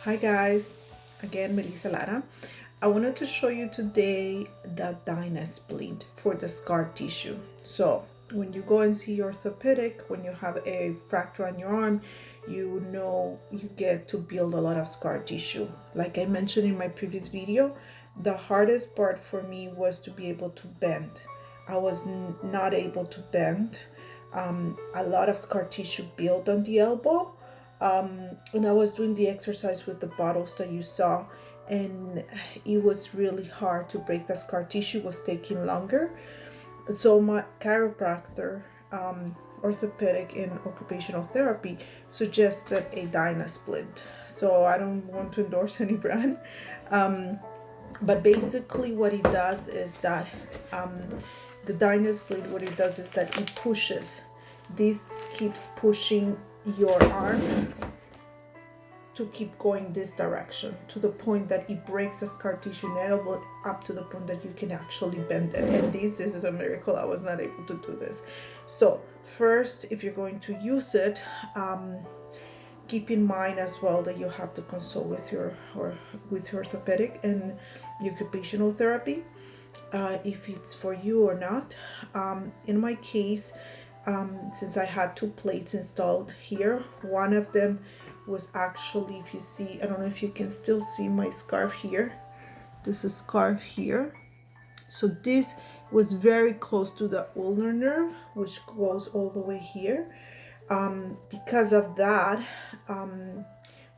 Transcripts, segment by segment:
Hi guys, again Melissa Lara. I wanted to show you today the Dynasplint for the scar tissue. So when you go and see your orthopedic, when you have a fracture on your arm, you know you get to build a lot of scar tissue. Like I mentioned in my previous video, the hardest part for me was to be able to bend. I was not able to bend. A lot of scar tissue built on the elbow. And I was doing the exercise with the bottles that you saw, and it was really hard to break the scar tissue. It was taking longer. So my chiropractor, orthopedic and occupational therapy suggested a Dynasplint. So I don't want to endorse any brand, but basically what it does is that the Dynasplint, what it does is that it pushes. This keeps pushing your arm to keep going this direction to the point that it breaks the scar tissue in the elbow up to the point that you can actually bend it. And this is a miracle. I was not able to do this. So first, if you're going to use it, keep in mind as well that you have to consult with your orthopedic and occupational therapy if it's for you or not. In my case, since I had two plates installed here, one of them was actually, if you see, I don't know if you can still see my scarf here. This is scarf here. So this was very close to the ulnar nerve, which goes all the way here. Because of that,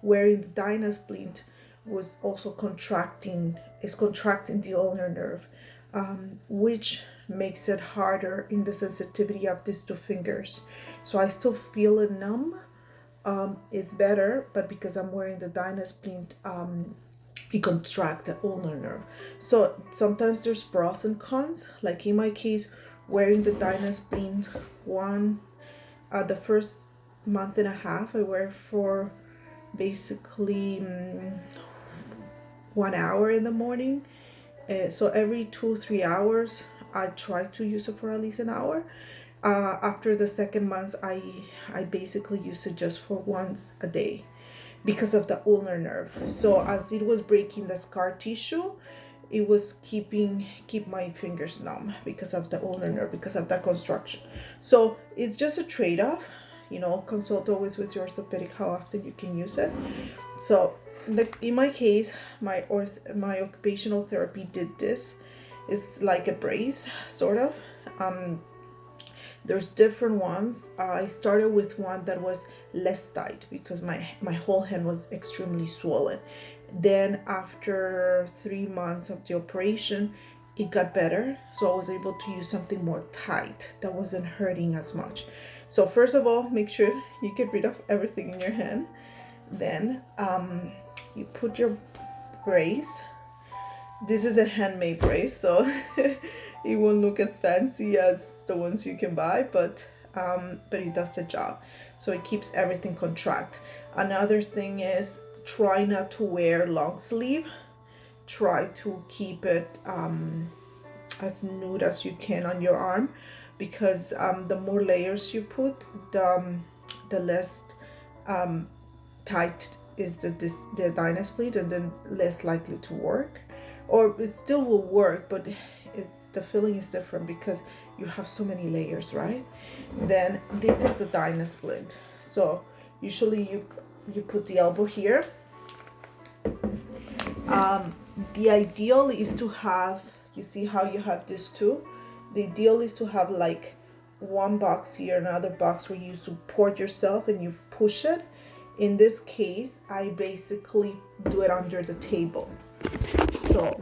wearing the Dynasplint was also contracting the ulnar nerve, which makes it harder in the sensitivity of these two fingers. So I still feel it numb. It's better, but because I'm wearing the Dynasplint, it contracts the ulnar nerve. So sometimes there's pros and cons. Like in my case, wearing the Dynasplint, the first month and a half, I wear for basically 1 hour in the morning. So every 2-3 hours, I try to use it for at least an hour. After the second month, I basically use it just for once a day because of the ulnar nerve. So as it was breaking the scar tissue, it was keep my fingers numb because of the ulnar nerve, because of that construction. So it's just a trade-off. Consult always with your orthopedic how often you can use it. So in my case, my occupational therapy did this. It's like a brace, sort of. There's different ones. I started with one that was less tight because my whole hand was extremely swollen. Then after 3 months of the operation, it got better. So I was able to use something more tight that wasn't hurting as much. So first of all, make sure you get rid of everything in your hand. Then you put your brace. This is a handmade brace, so it won't look as fancy as the ones you can buy, but it does the job. So it keeps everything contract. Another thing is try not to wear long sleeve. Try to keep it as nude as you can on your arm, because the more layers you put, the less tight is the Dynasplint, and then less likely to work. Or it still will work, but the feeling is different because you have so many layers, right? Then this is the Dynasplint. So usually you put the elbow here. The ideal is to have, you see how you have this two? The ideal is to have like one box here, another box where you support yourself and you push it. In this case, I basically do it under the table. So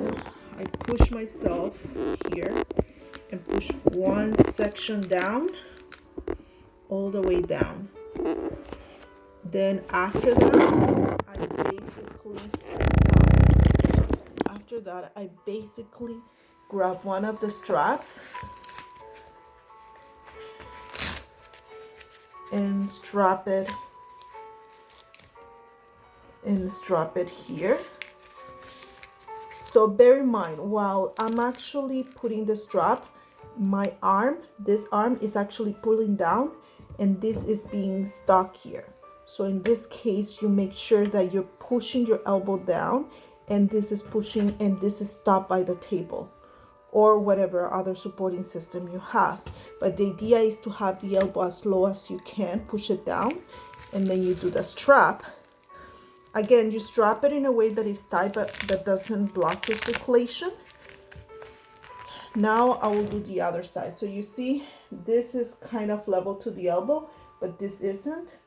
I push myself here and push one section down, all the way down. Then after that, I basically grab one of the straps and strap it here. So bear in mind, while I'm actually putting the strap, this arm is actually pulling down, and this is being stuck here. So in this case, you make sure that you're pushing your elbow down, and this is pushing, and this is stopped by the table or whatever other supporting system you have. But the idea is to have the elbow as low as you can, push it down, and then you do the strap. Again, you strap it in a way that is tight but that doesn't block your circulation. Now I will do the other side. So you see, this is kind of level to the elbow, but this isn't.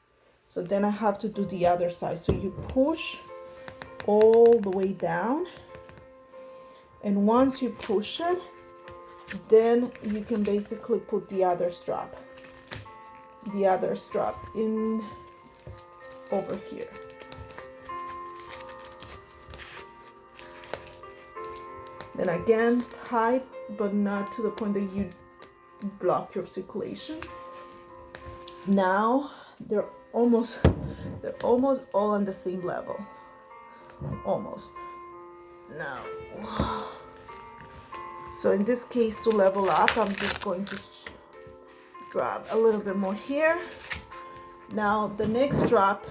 So then I have to do the other side. So you push all the way down, and once you push it, then you can basically put the other strap in over here. Then again, tight, but not to the point that you block your circulation. Now they're almost all on the same level. Almost. Now, so in this case, to level up, I'm just going to grab a little bit more here. Now the next strap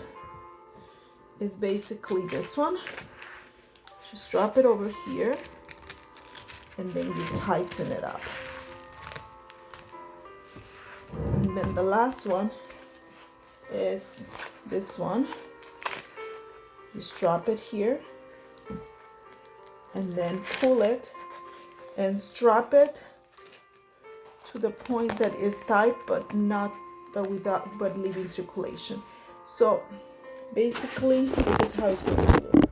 is basically this one. Just drop it over here, and then you tighten it up. And then the last one is this one. You strap it here, and then pull it and strap it to the point that is tight but leaving circulation. So basically this is how it's going to look.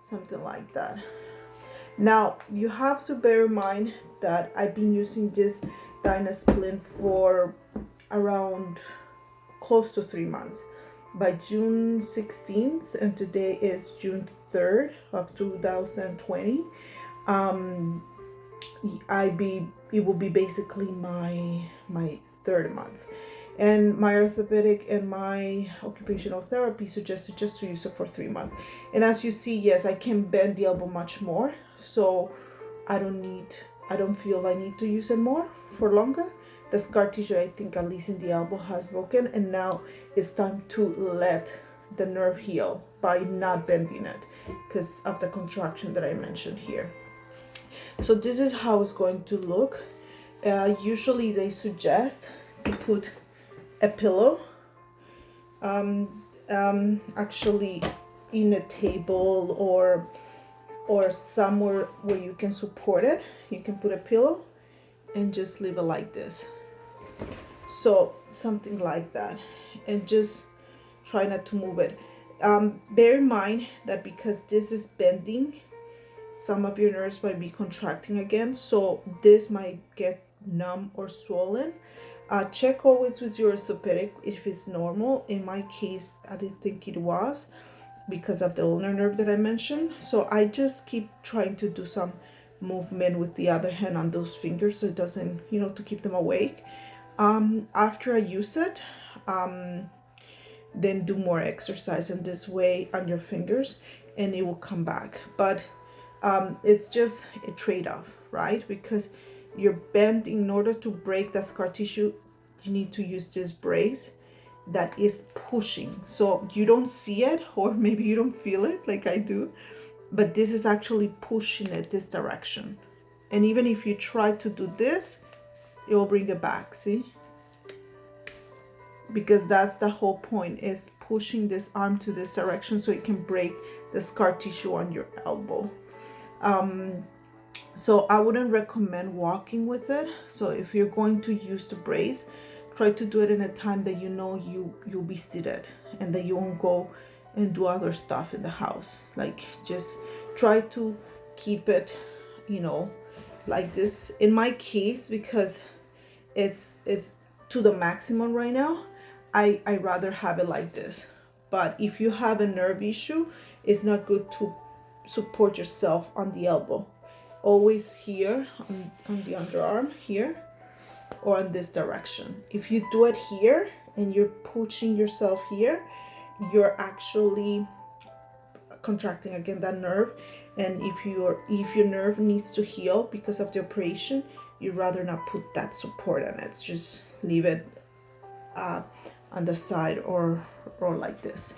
Something like that. Now you have to bear in mind that I've been using this Dynasplint for around close to 3 months. By June 16th, and today is June 3rd of 2020, it will be basically my third month. And my orthopedic and my occupational therapy suggested just to use it for 3 months. And as you see, yes, I can bend the elbow much more, so I don't feel I need to use it more for longer. The scar tissue, I think, at least in the elbow, has broken, and now it's time to let the nerve heal by not bending it because of the contraction that I mentioned here. So this is how it's going to look. Usually they suggest to put a pillow actually in a table or somewhere where you can support it. You can put a pillow and just leave it like this. So something like that, and just try not to move it. Bear in mind that because this is bending, some of your nerves might be contracting again, so this might get numb or swollen. Check always with your orthopedic if it's normal. In my case, I didn't think it was because of the ulnar nerve that I mentioned. So I just keep trying to do some movement with the other hand on those fingers so it doesn't, to keep them awake. After I use it, then do more exercise in this way on your fingers and it will come back. But it's just a trade-off, right? Because you're bending. In order to break that scar tissue, you need to use this brace that is pushing. So you don't see it, or maybe you don't feel it like I do, but this is actually pushing it this direction. And even if you try to do this, it will bring it back, see? Because that's the whole point, is pushing this arm to this direction so it can break the scar tissue on your elbow. So I wouldn't recommend walking with it. So if you're going to use the brace, try to do it in a time that you'll be seated and that you won't go and do other stuff in the house. Like, just try to keep it, like this. In my case, because it's to the maximum right now, I rather have it like this. But if you have a nerve issue, it's not good to support yourself on the elbow. Always here on the underarm here, or in this direction. If you do it here and you're pushing yourself here, you're actually contracting again that nerve. And if your nerve needs to heal because of the operation, you'd rather not put that support on it. Just leave it on the side or like this.